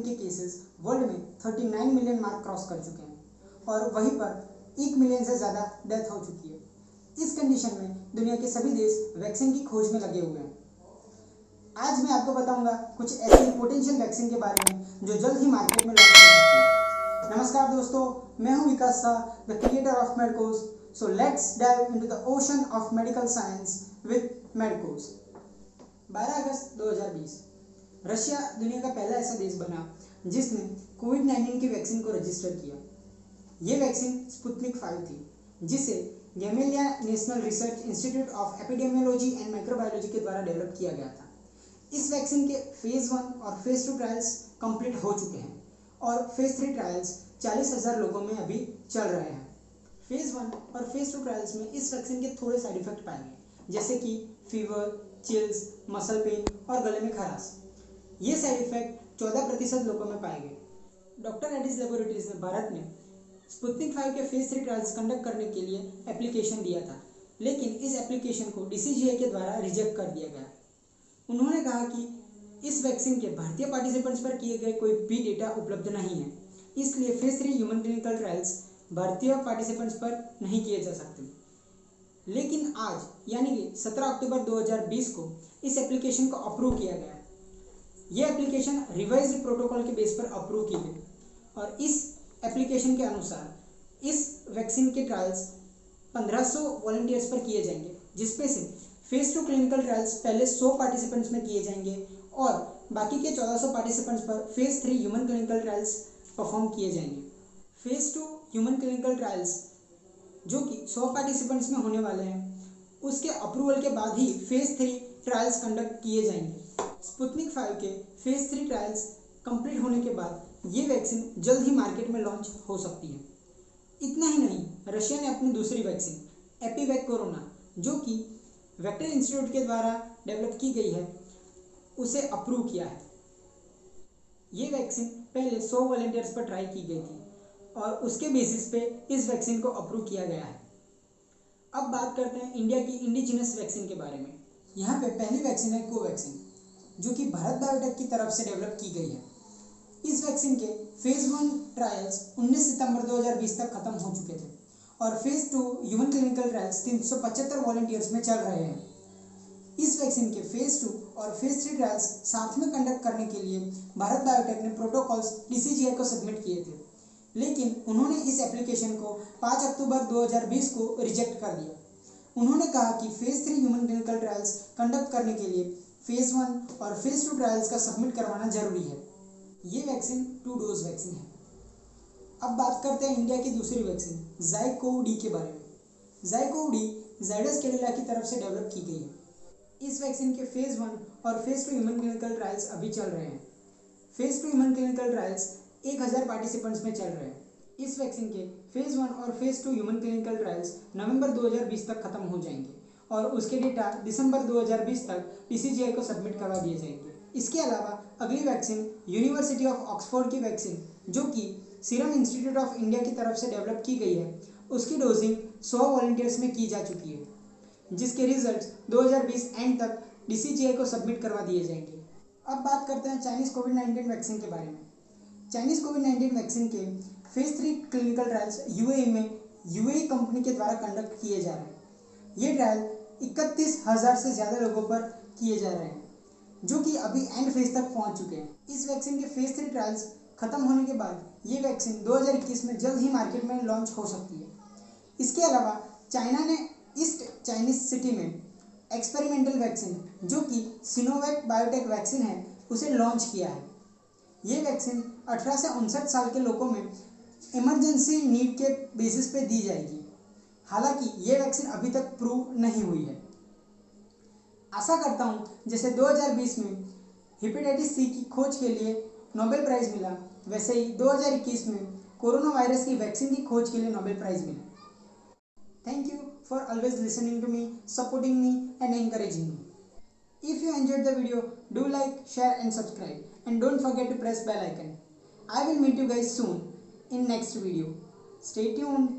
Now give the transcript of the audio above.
कोविड-19 के cases world में 39 million mark cross कर चुके हैं और वहीं पर 1 मिलियन से ज़्यादा डेथ हो चुकी है। इस कंडीशन में दुनिया के सभी देश वैक्सीन की खोज में लगे हुए हैं। आज मैं आपको बताऊंगा कुछ ऐसे पोटेंशियल वैक्सीन के बारे में जो जल्द ही मार्केट में लॉन्च हो सकती है। नमस्कार दोस्तों, मैं हूं Vikas Shah, the creator of Medcodes. So let's dive into the ocean of medical science with Medcodes. 12 अगस्त 2020 रशिया दुनिया का पहला ऐसा देश बना जिसने कोविड-19 की वैक्सीन को रजिस्टर किया। ये वैक्सीन स्पुतनिक 5 थी, जिसे Gamaleya National Research Institute of Epidemiology and Microbiology के द्वारा डेवलप किया गया था। इस वैक्सीन के फेज 1 और फेज 2 ट्रायल्स कंप्लीट हो चुके हैं और फेज 3 ट्रायल्स 40,000 लोगों में अभी चल रहे हैं। फेज 1 और फेज 2 ट्रायल्स में इस वैक्सीन के थोड़े साइड इफेक्ट पाए गए, जैसे कि फीवर, चिल्स, मसल पेन और गले में खराश। ये साइड इफेक्ट 14% लोगों में पाए गए। डॉक्टर रेड्डीज लेबोरेटरीज ने भारत में स्पुतनिक 5 के फेज 3 ट्रायल्स कंडक्ट करने के लिए एप्लीकेशन दिया था, लेकिन इस एप्लीकेशन को डीसीजीआई के द्वारा रिजेक्ट कर दिया गया। उन्होंने कहा कि इस वैक्सीन के भारतीय पार्टिसिपेंट्स पर किए गए कोई भी डेटा उपलब्ध नहीं है, इसलिए फेज 3 ह्यूमन क्लिनिकल ट्रायल्स भारतीय पार्टिसिपेंट्स पर नहीं किए जा सकते। लेकिन आज यानी कि 17 अक्टूबर 2020 को इस एप्लीकेशन को अप्रूव किया गया। यह एप्लीकेशन रिवाइज्ड प्रोटोकॉल के बेस पर अप्रूव की गई और इस एप्लीकेशन के अनुसार इस वैक्सीन के ट्रायल्स 1500 वॉलंटियर्स पर किए जाएंगे, जिसमें से फेज 2 क्लिनिकल ट्रायल्स पहले 100 पार्टिसिपेंट्स में किए जाएंगे और बाकी के 1400 पार्टिसिपेंट्स पर phase 3 human clinical trials perform किए जाएंगे। फेज 2 ह्यूमन क्लिनिकल ट्रायल्स जो कि 100 पार्टिसिपेंट्स में होने वाले हैं, उसके अप्रूवल के बाद ही फेज 3 ट्रायल्स कंडक्ट किए जाएंगे। स्पुतनिक 5 के फेज 3 ट्रायल्स कंप्लीट होने के बाद ये वैक्सीन जल्द ही मार्केट में लॉन्च हो सकती है। इतना ही नहीं, रशिया ने अपनी दूसरी वैक्सीन एपीवैक कोरोना, जो कि वेक्टर इंस्टीट्यूट के द्वारा डेवलप की गई है, उसे अप्रूव किया है। ये वैक्सीन पहले 100 वॉलंटियर्स पर ट्राई की गई थी और उसके बेसिस पे इस वैक्सीन को अप्रूव किया गया है। अब बात करते हैं इंडिया की इंडिजिनस वैक्सीन के बारे में। यहाँ पे पहली वैक्सीन है कोवैक्सीन, जो कि भारत बायोटेक की तरफ से डेवलप की गई है। इस वैक्सीन के फेज 1 ट्रायल्स 19 सितंबर 2020 तक खत्म हो चुके थे और phase 2 human clinical trials 375 volunteers में चल रहे हैं। इस वैक्सीन के फेज 2 और फेज 3 ट्रायल्स साथ में कंडक्ट करने के लिए भारत बायोटेक ने प्रोटोकॉल्स डीसीजीआई को सबमिट किए थे, लेकिन उन्होंने इस एप्लीकेशन को 5 अक्टूबर 2020 को रिजेक्ट कर दिया। उन्होंने कहा कि phase 3 human clinical trials conduct करने के लिए फेज 1 और फेज 2 ट्रायल्स का सबमिट करवाना जरूरी है। ये वैक्सीन 2 डोज वैक्सीन है। अब बात करते हैं इंडिया की दूसरी वैक्सीन ज़ायकोव-डी के बारे में। ज़ायकोव-डी ज़ायडस कैडिला की तरफ से डेवलप की गई है। इस वैक्सीन के फेज 1 और फेज 2 ह्यूमन क्लिनिकल ट्रायल्स अभी चल रहे हैं। Phase 2 human clinical trials 1000 participants में चल रहे हैं। इस वैक्सीन के फेज 1 और फेज 2 ह्यूमन क्लिनिकल ट्रायल्स नवंबर 2020 तक खत्म हो जाएंगे और उसके डेटा दिसंबर 2020 तक डीसीजीआई को सबमिट करवा दिए जाएंगे। इसके अलावा अगली वैक्सीन यूनिवर्सिटी ऑफ ऑक्सफोर्ड की वैक्सीन, जो कि सीरम इंस्टीट्यूट ऑफ इंडिया की तरफ से डेवलप की गई है, उसकी डोजिंग 100 वॉलंटियर्स में की जा चुकी है, जिसके रिजल्ट्स 2020 एंड तक डीसीजीआई को सबमिट करवा दिए जाएंगे। अब बात करते हैं चाइनीज़ कोविड-19 वैक्सीन के बारे में। चाइनीज़ कोविड-19 वैक्सीन के फेज 3 क्लिनिकल ट्रायल्स यूएई में यूएई कंपनी के द्वारा कंडक्ट किए जा रहे हैं। ये ट्रायल 31,000 से ज़्यादा लोगों पर किए जा रहे हैं, जो कि अभी एंड फेज तक पहुंच चुके हैं। इस वैक्सीन के फेज 3 ट्रायल्स खत्म होने के बाद ये वैक्सीन 2021 में जल्द ही मार्केट में लॉन्च हो सकती है। इसके अलावा चाइना ने ईस्ट चाइनीज सिटी में एक्सपेरिमेंटल वैक्सीन, जो कि सिनोवैक बायोटेक वैक्सीन है, उसे लॉन्च किया है। ये वैक्सीन 18 से 59 साल के लोगों में इमरजेंसी नीड के बेसिस पे दी जाएगी। हालांकि ये वैक्सीन अभी तक प्रूव नहीं हुई है। आशा करता हूँ जैसे 2020 में हेपेटाइटिस सी की खोज के लिए नोबेल प्राइज़ मिला, वैसे ही 2021 में कोरोना वायरस की वैक्सीन की खोज के लिए नोबेल प्राइज़ मिला। Thank you for always listening to me, supporting me and encouraging me. If you enjoyed the video, do like, share and subscribe, and don't forget to press bell icon. I will meet you guys soon in next video. Stay tuned.